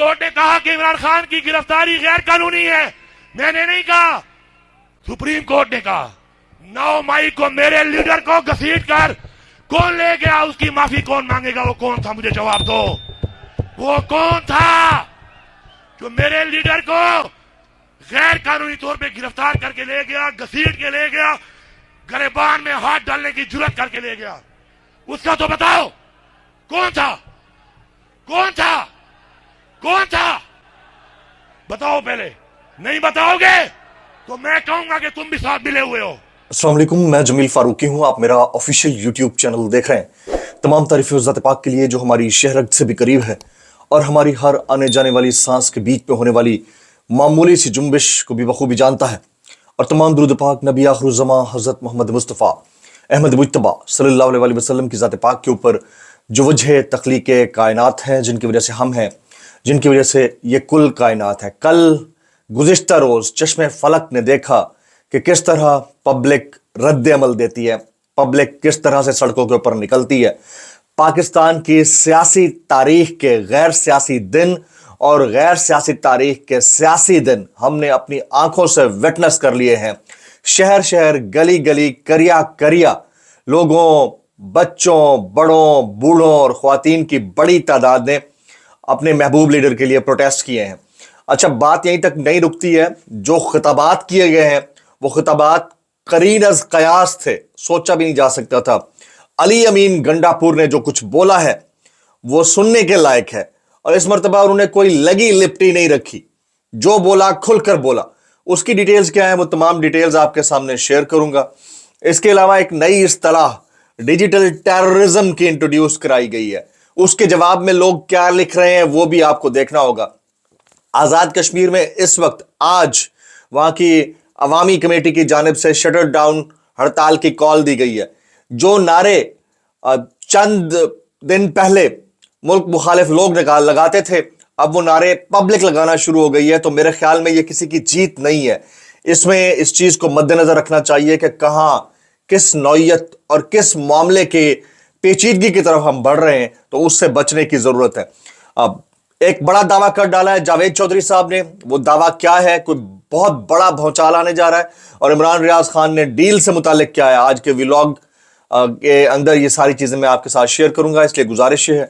Court نے کہا کہ عمران خان کی گرفتاری غیر قانونی ہے، میں نے نہیں کہا، سپریم کورٹ نے کہا۔ 9 مئی کو میرے لیڈر کو گھسیٹ کر کون لے گیا، اس کی معافی کون مانگے گا؟ وہ کون تھا؟ مجھے جواب دو، وہ کون تھا جو میرے لیڈر کو غیر قانونی طور پہ گرفتار کر کے لے گیا، گھسیٹ کے لے گیا، گریبان میں ہاتھ ڈالنے کی جرات کر کے لے گیا؟ اس کا تو بتاؤ کون تھا؟ کون تھا؟ کون تھا؟ بتاؤ پہلے۔ نہیں بتاؤ گے تو میں کہوں گا کہ تم بھی ساتھ ملے ہوئے ہو۔ السلام علیکم، میں جمیل فاروقی ہوں، آپ میرا آفیشیل یوٹیوب چینل دیکھ رہے ہیں۔ تمام تعریفیں ذات پاک کے لیے جو ہماری شہرت سے بھی قریب ہے اور ہماری ہر آنے جانے والی سانس کے بیچ پہ ہونے والی معمولی سی جنبش کو بھی بخوبی جانتا ہے، اور تمام درود پاک نبی آخر الزماں حضرت محمد مصطفیٰ احمد مجتبیٰ صلی اللہ علیہ وسلم کی ذات پاک کے اوپر جو وجہ تخلیق کائنات ہیں، جن کی وجہ سے ہم ہیں، جن کی وجہ سے یہ کل کائنات ہے۔ کل گزشتہ روز چشم فلک نے دیکھا کہ کس طرح پبلک رد عمل دیتی ہے، پبلک کس طرح سے سڑکوں کے اوپر نکلتی ہے۔ پاکستان کی سیاسی تاریخ کے غیر سیاسی دن اور غیر سیاسی تاریخ کے سیاسی دن ہم نے اپنی آنکھوں سے وٹنس کر لیے ہیں۔ شہر شہر، گلی گلی، کریا کریا لوگوں، بچوں، بڑوں، بوڑھوں اور خواتین کی بڑی تعداد نے اپنے محبوب لیڈر کے لیے پروٹیسٹ کیے ہیں۔ اچھا، بات یہیں تک نہیں رکتی ہے، جو خطابات کیے گئے ہیں وہ خطابات قرین از قیاس تھے، سوچا بھی نہیں جا سکتا تھا۔ علی امین گنڈا پور نے جو کچھ بولا ہے وہ سننے کے لائق ہے، اور اس مرتبہ انہوں نے کوئی لگی لپٹی نہیں رکھی، جو بولا کھل کر بولا۔ اس کی ڈیٹیلز کیا ہیں وہ تمام ڈیٹیلز آپ کے سامنے شیئر کروں گا۔ اس کے علاوہ ایک نئی اصطلاح ڈیجیٹل ٹیررزم کی انٹروڈیوس کرائی گئی ہے، اس کے جواب میں لوگ کیا لکھ رہے ہیں وہ بھی آپ کو دیکھنا ہوگا۔ آزاد کشمیر میں اس وقت آج وہاں کی عوامی کمیٹی کی جانب سے شٹر ڈاؤن ہڑتال کی کال دی گئی ہے۔ جو نعرے چند دن پہلے ملک مخالف لوگ لگاتے تھے، اب وہ نعرے پبلک لگانا شروع ہو گئی ہے، تو میرے خیال میں یہ کسی کی جیت نہیں ہے۔ اس میں اس چیز کو مد نظر رکھنا چاہیے کہ کہاں، کس نوعیت اور کس معاملے کے پیچیدگی کی طرف ہم بڑھ رہے ہیں، تو اس سے بچنے کی ضرورت ہے۔ اب ایک بڑا دعویٰ کر ڈالا ہے جاوید چودھری صاحب نے، وہ دعویٰ کیا ہے؟ کوئی بہت بڑا بھونچال آنے جا رہا ہے، اور عمران ریاض خان نے ڈیل سے متعلق کیا ہے آج کے ویلاگ کے اندر یہ ساری چیزیں میں آپ کے ساتھ شیئر کروں گا۔ اس لیے گزارش یہ ہے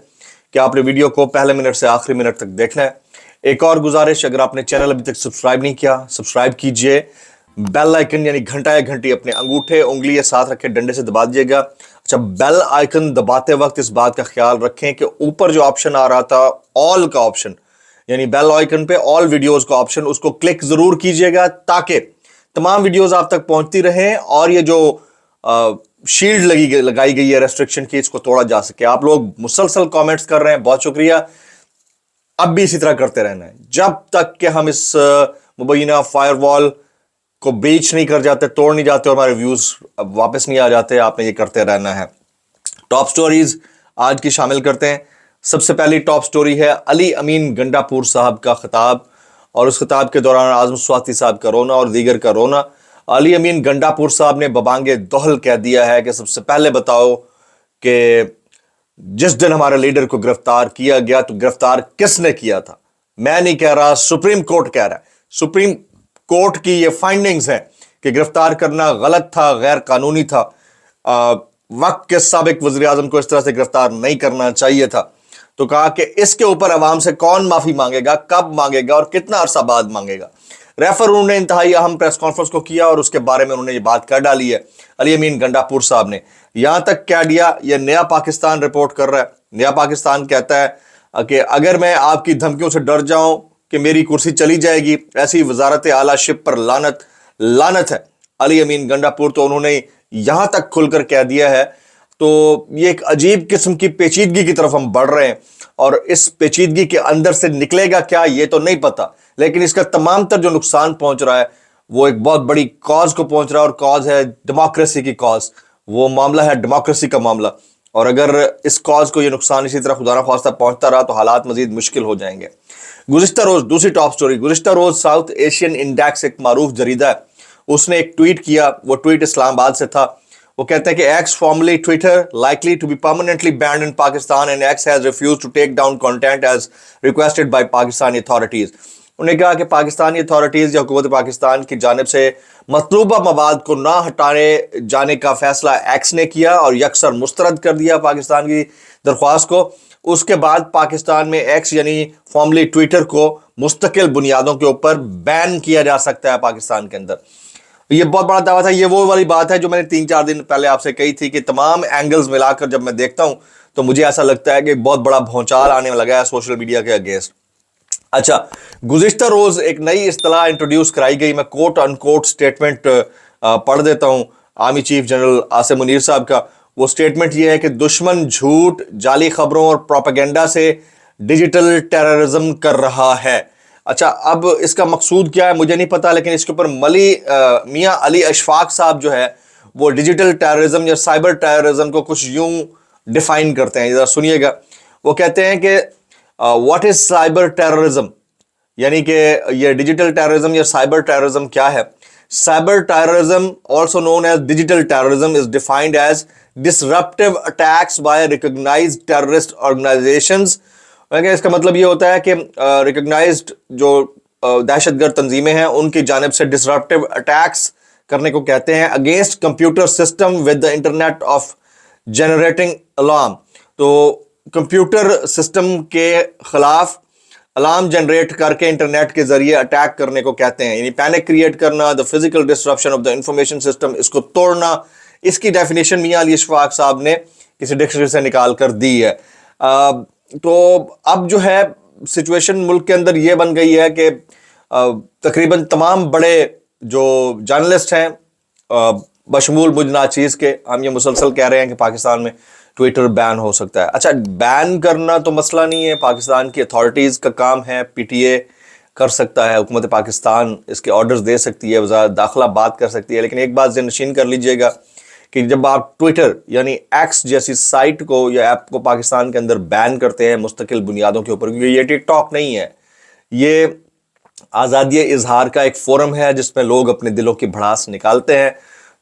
کہ آپ نے ویڈیو کو پہلے منٹ سے آخری منٹ تک دیکھنا ہے۔ ایک اور گزارش، اگر آپ نے چینل ابھی تک سبسکرائب نہیں کیا، سبسکرائب کیجئے، بیل آئیکن یعنی گھنٹہ یا گھنٹی اپنے انگوٹھے انگلی ساتھ رکھے ڈنڈے سے دبا دیجیے گا۔ اچھا، بیل آئیکن دباتے وقت اس بات کا خیال رکھیں کہ اوپر جو آپشن آ رہا تھا آل کا آپشن، یعنی بیل آئیکن پہ آل ویڈیوز کا آپشن، اس کو کلک ضرور کیجئے گا تاکہ تمام ویڈیوز آپ تک پہنچتی رہیں، اور یہ جو شیلڈ لگائی گئی ہے ریسٹرکشن کی، اس کو توڑا جا سکے۔ آپ لوگ مسلسل کامنٹس کر رہے ہیں، بہت شکریہ، اب بھی اسی طرح کرتے رہنا ہے جب تک کہ ہم اس مبینہ فائر وال کو بریچ نہیں کر جاتے، توڑ نہیں جاتے، اور ہمارے ویوز واپس نہیں آ جاتے۔ آپ نے یہ کرتے رہنا ہے۔ ٹاپ سٹوریز آج کی شامل کرتے ہیں۔ سب سے پہلی ٹاپ سٹوری ہے علی امین گنڈا پور صاحب کا خطاب، اور اس خطاب کے دوران اعظم سواتی صاحب کا رونا اور دیگر کا رونا۔ علی امین گنڈا پور صاحب نے ببانگ دہل کہہ دیا ہے کہ سب سے پہلے بتاؤ کہ جس دن ہمارے لیڈر کو گرفتار کیا گیا تو گرفتار کس نے کیا تھا؟ میں نہیں کہہ رہا، سپریم کورٹ کہہ رہا ہے۔ سپریم کورٹ کی یہ فائنڈنگز ہیں کہ گرفتار کرنا غلط تھا، غیر قانونی تھا، وقت کے سابق وزیر اعظم کو اس طرح سے گرفتار نہیں کرنا چاہیے تھا۔ تو کہا کہ اس کے اوپر عوام سے کون معافی مانگے گا، کب مانگے گا، اور کتنا عرصہ بعد مانگے گا۔ ریفر انہوں نے انتہائی اہم پریس کانفرنس کو کیا، اور اس کے بارے میں انہوں نے یہ بات کر ڈالی ہے علی امین گنڈا پور صاحب نے۔ یہاں تک کہہ دیا، یہ نیا پاکستان رپورٹ کر رہا ہے، نیا پاکستان کہتا ہے کہ اگر میں آپ کی دھمکیوں سے ڈر جاؤں کہ میری کرسی چلی جائے گی، ایسی وزارت اعلیٰ شپ پر لعنت لعنت ہے۔ علی امین گنڈا پور تو انہوں نے یہاں تک کھل کر کہہ دیا ہے۔ تو یہ ایک عجیب قسم کی پیچیدگی کی طرف ہم بڑھ رہے ہیں، اور اس پیچیدگی کے اندر سے نکلے گا کیا یہ تو نہیں پتا، لیکن اس کا تمام تر جو نقصان پہنچ رہا ہے وہ ایک بہت بڑی کاز کو پہنچ رہا ہے، اور کاز ہے ڈیموکریسی کی کاز، وہ معاملہ ہے ڈیموکریسی کا معاملہ۔ اور اگر اس کاز کو یہ نقصان اسی طرح خدا نخواستہ پہنچتا رہا تو حالات مزید مشکل ہو جائیں گے۔ گزشتہ روز دوسری ٹاپ سٹوری، گزشتہ روز ساؤتھ ایشین انڈیکس ایک معروف جریدہ ہے، اس نے ایک ٹویٹ کیا، وہ ٹویٹ اسلام آباد سے تھا۔ وہ کہتے ہیں کہ x formally Twitter likely to be permanently banned in Pakistan and X has refused to take down content as requested by Pakistani authorities. انہوں نے کہا کہ پاکستانی اتھارٹیز یا حکومت پاکستان کی جانب سے مطلوبہ مواد کو نہ ہٹانے جانے کا فیصلہ ایکس نے کیا اور یکسر مسترد کر دیا پاکستان کی درخواست کو. اس کے بعد پاکستان میں ایکس یعنی فارملی ٹویٹر کو مستقل بنیادوں کے اوپر بین کیا جا سکتا ہے پاکستان کے اندر. یہ بہت بڑا دعویٰ تھا. یہ وہ والی بات ہے جو میں نے 3-4 دن پہلے آپ سے کہی تھی کہ تمام اینگلز ملا کر جب میں دیکھتا ہوں تو مجھے ایسا لگتا ہے کہ بہت بڑا بھونچال آنے لگا ہے سوشل میڈیا کے اگینسٹ. اچھا, گزشتہ روز ایک نئی اصطلاح انٹروڈیوس کرائی گئی. میں کوٹ ان کوٹ سٹیٹمنٹ پڑھ دیتا ہوں army chief general Asim Munir صاحب کا. وہ سٹیٹمنٹ یہ ہے کہ دشمن جھوٹ, جعلی خبروں اور پروپیگنڈا سے ڈیجیٹل ٹیررزم کر رہا ہے. اچھا, اب اس کا مقصود کیا ہے مجھے نہیں پتا, لیکن اس کے اوپر میاں علی اشفاق صاحب جو ہے وہ ڈیجیٹل ٹیررزم یا سائبر ٹیررزم کو کچھ یوں ڈیفائن کرتے ہیں, ذرا سنیے گا. وہ کہتے ہیں کہ واٹ از سائبر ٹیررزم, یعنی کہ یہ ڈیجیٹل ٹیررزم یا سائبر ٹیررزم کیا ہے. Cyber terrorism also known as digital terrorism is defined as disruptive attacks by recognized terrorist organizations. اس کا مطلب یہ ہوتا ہے کہ ریکگنائزڈ جو دہشت گرد تنظیمیں ہیں ان کی جانب سے disruptive attacks کرنے کو کہتے ہیں against computer system with the internet of generating alarm. تو کمپیوٹر سسٹم کے خلاف الارم جنریٹ کر کے انٹرنیٹ کے ذریعے اٹیک کرنے کو کہتے ہیں, یعنی پینک کریٹ کرنا, the physical disruption of the information system, اس کو توڑنا. اس کی ڈیفینیشن میاں علی اشفاق صاحب نے کسی ڈکشنری سے نکال کر دی ہے. تو اب جو ہے سچویشن ملک کے اندر یہ بن گئی ہے کہ تقریباً تمام بڑے جو جرنلسٹ ہیں بشمول مجھ ناچیز کے, ہم یہ مسلسل کہہ رہے ہیں کہ پاکستان میں ٹویٹر بین ہو سکتا ہے. اچھا, بین کرنا تو مسئلہ نہیں ہے, پاکستان کی اتھارٹیز کا کام ہے, پی ٹی اے کر سکتا ہے, حکومت پاکستان اس کے آرڈرز دے سکتی ہے, وزارت داخلہ بات کر سکتی ہے. لیکن ایک بات ذہن نشین کر لیجئے گا کہ جب آپ ٹویٹر یعنی ایکس جیسی سائٹ کو یا ایپ کو پاکستان کے اندر بین کرتے ہیں مستقل بنیادوں کے اوپر, کیونکہ یہ ٹک ٹاک نہیں ہے, یہ آزادی اظہار کا ایک فورم ہے جس میں لوگ اپنے دلوں کی بھڑاس نکالتے ہیں,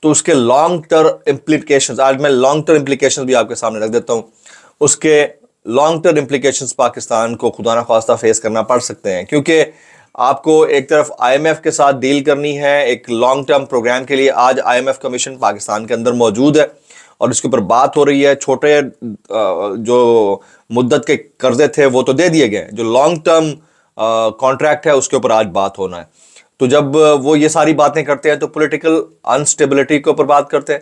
تو اس کے لانگ ٹرم امپلیکیشنز, آج میں لانگ ٹرم امپلیکیشنز بھی آپ کے سامنے رکھ دیتا ہوں. اس کے لانگ ٹرم امپلیکیشنز پاکستان کو خدا نخواستہ فیس کرنا پڑ سکتے ہیں, کیونکہ آپ کو ایک طرف آئی ایم ایف کے ساتھ ڈیل کرنی ہے ایک لانگ ٹرم پروگرام کے لیے. آج I M F commission Pakistan کے اندر موجود ہے اور اس کے اوپر بات ہو رہی ہے. چھوٹے جو مدت کے قرضے تھے وہ تو دے دیے گئے, جو لانگ ٹرم کانٹریکٹ ہے اس کے اوپر آج بات ہونا ہے. تو جب وہ یہ ساری باتیں کرتے ہیں تو پولیٹیکل انسٹیبلٹی کے اوپر بات کرتے ہیں,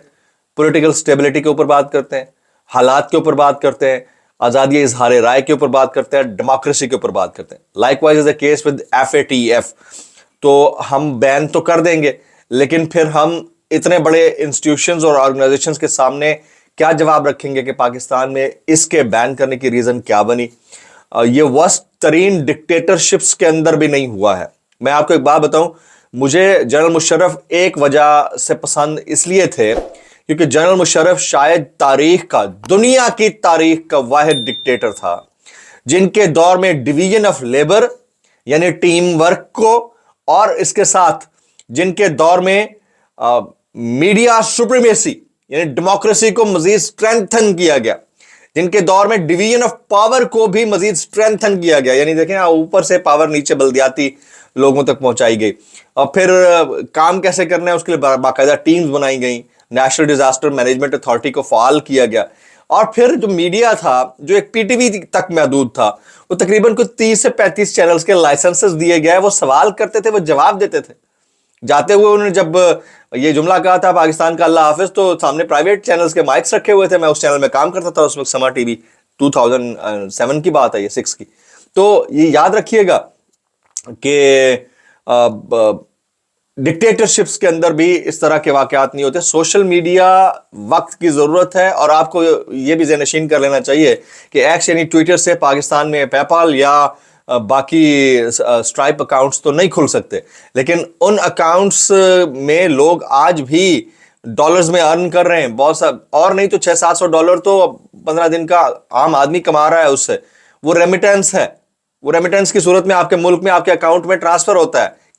پولیٹیکل سٹیبلٹی کے اوپر بات کرتے ہیں, حالات کے اوپر بات کرتے ہیں, آزادی اظہار رائے کے اوپر بات کرتے ہیں, ڈیموکریسی کے اوپر بات کرتے ہیں. Like wise is a case with FATF. تو ہم بین تو کر دیں گے لیکن پھر ہم اتنے بڑے انسٹیٹیوشنز اور آرگنائزیشنز کے سامنے کیا جواب رکھیں گے کہ پاکستان میں اس کے بین کرنے کی ریزن کیا بنی. یہ ورسٹ ترین ڈکٹیٹرشپس کے اندر بھی نہیں ہوا ہے. میں آپ کو ایک بات بتاؤں, مجھے جنرل مشرف ایک وجہ سے پسند اس لیے تھے کیونکہ جنرل مشرف شاید تاریخ کا, دنیا کی تاریخ کا واحد ڈکٹیٹر تھا جن کے دور میں ڈویژن آف لیبر یعنی ٹیم ورک کو, اور اس کے ساتھ جن کے دور میں میڈیا سپریمیسی یعنی ڈیموکریسی کو مزید سٹرینتھن کیا گیا, جن کے دور میں ڈویژن آف پاور کو بھی مزید سٹرینتھن کیا گیا, یعنی دیکھیں اوپر سے پاور نیچے بلدیاتی لوگوں تک پہنچائی گئی, اور پھر کام کیسے کرنا ہے اس کے لیے باقاعدہ ٹیمز بنائی گئیں, نیشنل ڈیزاسٹر مینجمنٹ اتھارٹی کو فعال کیا گیا, اور پھر جو میڈیا تھا جو ایک پی ٹی وی تک محدود تھا وہ تقریباً کچھ 30 سے 35 چینلز کے لائسنسز دیے گئے. وہ سوال کرتے تھے, وہ جواب دیتے تھے. جاتے ہوئے انہوں نے جب یہ جملہ کہا تھا پاکستان کا اللہ حافظ, تو سامنے پرائیویٹ چینلز کے مائکس رکھے ہوئے تھے. میں اس چینل میں کام کرتا تھا اس وقت, سما ٹی وی, 2007 کی بات ہے, یہ 6 کی. تو یہ یاد رکھیے گا کہ ڈکٹیٹرشپس کے اندر بھی اس طرح کے واقعات نہیں ہوتے. سوشل میڈیا وقت کی ضرورت ہے, اور آپ کو یہ بھی ذہن نشین کر لینا چاہیے کہ ایکس یعنی ٹویٹر سے پاکستان میں پے پال یا باقی اسٹرائپ اکاؤنٹس تو نہیں کھل سکتے, لیکن ان اکاؤنٹس میں لوگ آج بھی ڈالرز میں ارن کر رہے ہیں. بہت سا اور نہیں تو $600-700 تو 15 دن کا عام آدمی کما رہا ہے اس سے. وہ ریمیٹنس ہے, وہ ریمیٹنس کی صورت میں آپ کے ملک میں آپ کے اکاؤنٹ میں ٹرانسفر ہوتا ہے.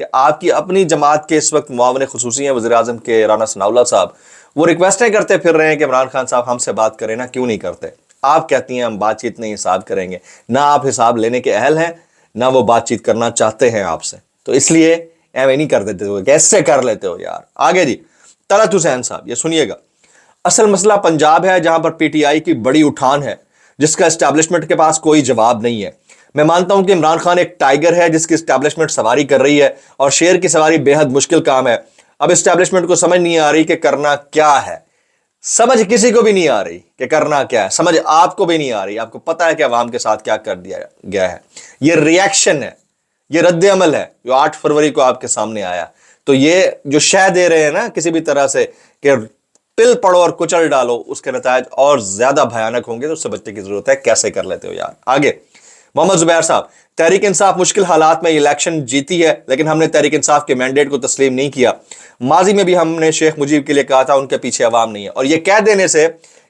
کہ آپ کی اپنی جماعت کے اس وقت معاون خصوصی ہیں وزیر اعظم کے رانا ثناءاللہ صاحب، وہ ریکویسٹیں کرتے پھر رہے ہیں کہ عمران خان صاحب ہم سے بات کریں نا، کیوں نہیں کرتے؟ آپ کہتی ہیں ہم بات چیت نہیں حساب کریں گے، نہ آپ حساب لینے کے اہل ہیں نہ وہ بات چیت کرنا چاہتے ہیں آپ سے، تو اس لیے ایویں نہیں کر دیتے ہو، کیسے کر لیتے ہو یار۔ آگے جی طلعت حسین صاحب، یہ سنیے گا، اصل مسئلہ پنجاب ہے جہاں پر پی ٹی آئی کی بڑی اٹھان ہے جس کا اسٹیبلشمنٹ کے پاس کوئی جواب نہیں ہے۔ میں مانتا ہوں کہ عمران خان ایک ٹائیگر ہے جس کی اسٹیبلشمنٹ سواری کر رہی ہے، اور شیر کی سواری بے حد مشکل کام ہے۔ اب اسٹیبلشمنٹ کو سمجھ نہیں آ رہی کہ کرنا کیا ہے، سمجھ کسی کو بھی نہیں آ رہی کہ کرنا کیا ہے، سمجھ آپ کو بھی نہیں آ رہی۔ آپ کو پتا ہے کہ عوام کے ساتھ کیا کر دیا گیا ہے، یہ ری ایکشن ہے، یہ رد عمل ہے جو 8 فروری کو آپ کے سامنے آیا۔ تو یہ جو شہ دے رہے ہیں نا کسی بھی طرح سے کہ پل پڑو اور کچل ڈالو، اس کے نتائج اور زیادہ بھیانک ہوں گے، تو اس سے بچنے کی ضرورت ہے۔ کیسے کر لیتے ہو یار۔ آگے محمد زبیر صاحب، تحریک انصاف مشکل حالات میں الیکشن جیتی ہے لیکن ہم نے تحریک انصاف کے مینڈیٹ کو تسلیم نہیں کیا۔ ماضی میں بھی ہم نے شیخ مجیب کے لیے کہا تھا ان کے پیچھے عوام نہیں ہے، اور یہ کہہ دینے سے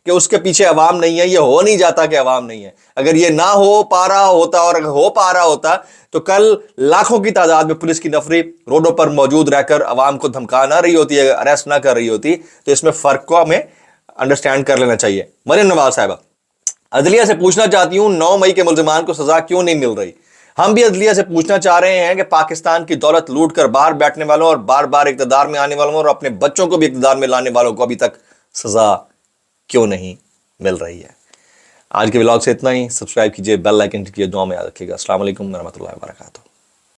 کہ اس کے پیچھے عوام نہیں ہے، یہ ہو نہیں جاتا کہ عوام نہیں ہے۔ اگر یہ نہ ہو پا رہا ہوتا اور اگر ہو پا رہا ہوتا تو کل لاکھوں کی تعداد میں پولیس کی نفری روڈوں پر موجود رہ کر عوام کو دھمکا نہ رہی ہوتی، اریسٹ نہ کر رہی ہوتی۔ تو اس میں فرق کو ہمیں انڈرسٹینڈ کر لینا چاہیے۔ مریم نواز صاحبہ، عدلیہ سے پوچھنا چاہتی ہوں 9 مئی کے ملزمان کو سزا کیوں نہیں مل رہی؟ ہم بھی عدلیہ سے پوچھنا چاہ رہے ہیں کہ پاکستان کی دولت لوٹ کر باہر بیٹھنے والوں اور بار بار اقتدار میں آنے والوں اور اپنے بچوں کو بھی اقتدار میں لانے والوں کو ابھی تک سزا کیوں نہیں مل رہی ہے؟ آج کے ولاگ سے اتنا ہی، سبسکرائب کیجئے، بیل آئیکن کیجئے، دعا میں یاد رکھیے گا۔ السلام علیکم ورحمۃ اللہ وبرکاتہ۔